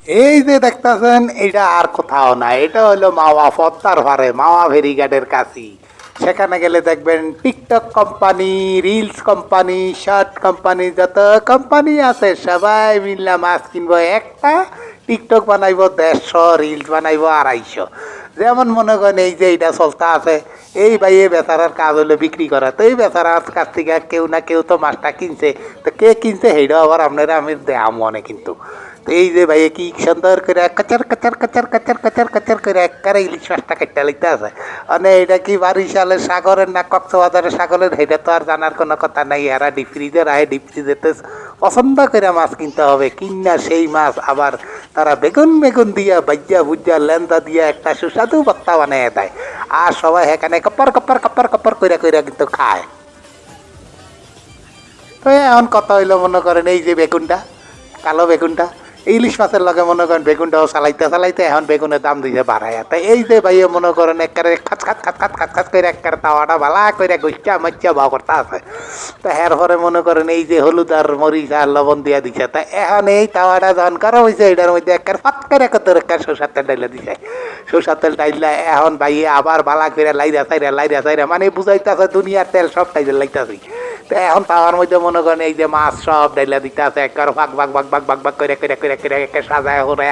এই যে দেখতেছেন এটা আর কোথাও না, এটা হলো মাওয়া পদ্মার ভারে মাওয়া ভেরিঘাটের কাছেই। সেখানে গেলে দেখবেন TikTok company, reels company, short company, যত কোম্পানি আছে সবাই মিললা মাছ কিনবো একটা, টিকটক বানাইবো 150, রিলস বানাইবো 250। যেমন মনে করেন এই যে এইটা চলতে আছে, এই ভাইয়ে বেচারার কাজ হলো বিক্রি করা। তো এই বেচারার কাছ থেকে কেউ না কেউ তো মাছটা কিনছে, তো কে কিনছে সেইটা আবার আপনারা আমি দেয়া মনে কিন্তু। তো এই যে ভাই কি সুন্দর করে কাচার কাচার কাচার কাচার কাচার কাচার করে একবারে ইলিশ মাছটা কেটে লিখতে আছে। মানে এটা কি বারিশালের সাগরের না কক্সবাজারের সাগরের, সেটা তো আর জানার কোনো কথা নাই। এরা ডিপ ফ্রিজে রাখে, ডিপ ফ্রিজেতে পছন্দ করে মাছ কিনতে হবে, কিনা সেই মাছ আবার তারা বেগুন বেগুন দিয়া ভাজ্যা ভুজ্জা লেন্দা দিয়া একটা সুস্বাদু ভর্তা বানিয়ে দেয়। আর সবাই এখানে কপার কপার কপার কপার কইরা কইরা কিন্তু খায়। তো এখন কথা হইলো মনে করেন এই যে বেগুনটা, কালো বেগুনটা, ইলিশ মাছের লগে মনে করেন বেগুনটাও চালাইতে চালাইতে এখন বেগুনের দাম দিছে বাড়াইয়া। তাই এই যে ভাইয়ে মনে করেন একেবারে খাচ খাচ খাচ খাচ খাচ খাচ করে একেবারে তাওয়াটা ভালা করে গুচ্চা মাচ্চা ভাও করতে আছে। তো এর পরে মনে করেন এই যে হলুদ আর মরিচ আর লবণ দিয়া দিছে। তা এখন এই তাওয়াটা যখন করা হয়েছে এটার মধ্যে একেবারে ফাত করে কত একটা সরষার তেল ডাইলা দিছে। সরষার তেল ডাইলা এখন ভাইয়ে আবার ভালা করে লাইরা চাইরা মানে বুঝাইতেছে দুনিয়ার তেল সব টাইলে লাইতাছি। তো এখন তাওয়ার মধ্যে মনে করেন এই যে মাছ সব ডাইলা দিতে আছে একবার ভাগ ভাগ ভাগ ভাগ ভাগ ভাগ করে করে করে করে একে সাজায় হরে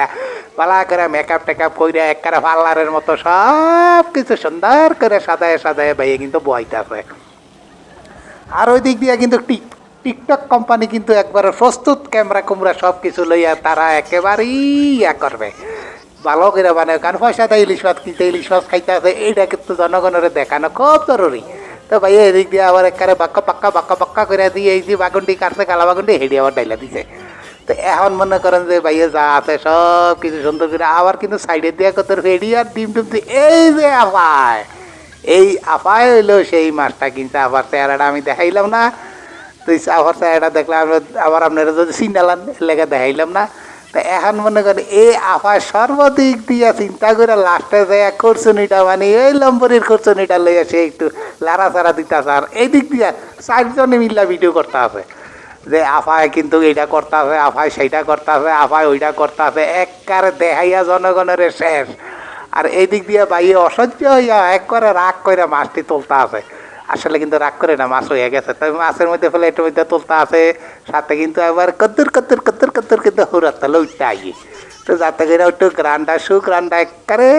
পালা করে মেকআপ টেকআপ করে একবারে পার্লারের মতো সব কিছু সুন্দর করে সাজায় সাজায় ভাইয়ে কিন্তু বইতে আছে। আর ওই দিক দিয়ে কিন্তু টিকটক কোম্পানি কিন্তু একবারে প্রস্তুত ক্যামেরা কুমরা সব কিছু লইয়া তারা একেবারেই ইয়া করবে, ভালো করে বানায়। কারণ পয়সা দেয় ইলিশ মাছ কিনতে, ইলিশ মাছ খাইতে আছে, এইটা কিন্তু জনগণের দেখানো খুব জরুরি। তো ভাই এদিক দিয়ে আবার একবারে বাক্কা পাক্কা বাক্কা পাক্কা করে দিয়ে এই যে বাগুনটি কাটছে কালা বাগুনটি হেঁটে আবার ডাইলা দিছে। তো এখন মনে করেন যে ভাইয়া যা আছে সব কিছু সুন্দর করে আবার কিন্তু সাইডের দিয়ে কত রেডি আর ডিম টিম এই যে আপায়, এই আপায় হইলো সেই মাছটা কিনছে। আবার চেহারাটা আমি দেখাইলাম না, তো আবার চেহারাটা দেখলাম আবার আপনারা যদি চিনালান লেগে দেখাইলাম না। তা এখন মনে করেন এই আপায় সর্বদিক দিয়া চিন্তা করে লাস্টে যায় খরচুনিটা মানে এই লম্বরের খরচুনিটা লইয়া সে একটু লাড়াচাড়া দিতেছে। আর এই দিক দিয়া 4 জনে মিল্লা ভিডিও করতে আছে যে আফায় কিন্তু এইটা করতে হবে, আফায় সেইটা করতে হবে, আফায় ওইটা করতে হবে, একবারে দেখাইয়া জনগণের শেষ। আর এই দিক দিয়ে বাইয়ে অসহ্য হইয়া একবারে রাগ করে মাছটি তুলতে আছে। আসলে কিন্তু রাগ করে না, মাছ হয়ে গেছে, তবে মাছের মধ্যে ফেলে এটার মধ্যে তুলতে আছে, সাথে কিন্তু একবার কত্তর কত্তর কত্তর কত্তর কিন্তু হুরাত তাহলে উঠতে আইয়ে। তো যাতে করে একটু গ্রান্ডা একবারে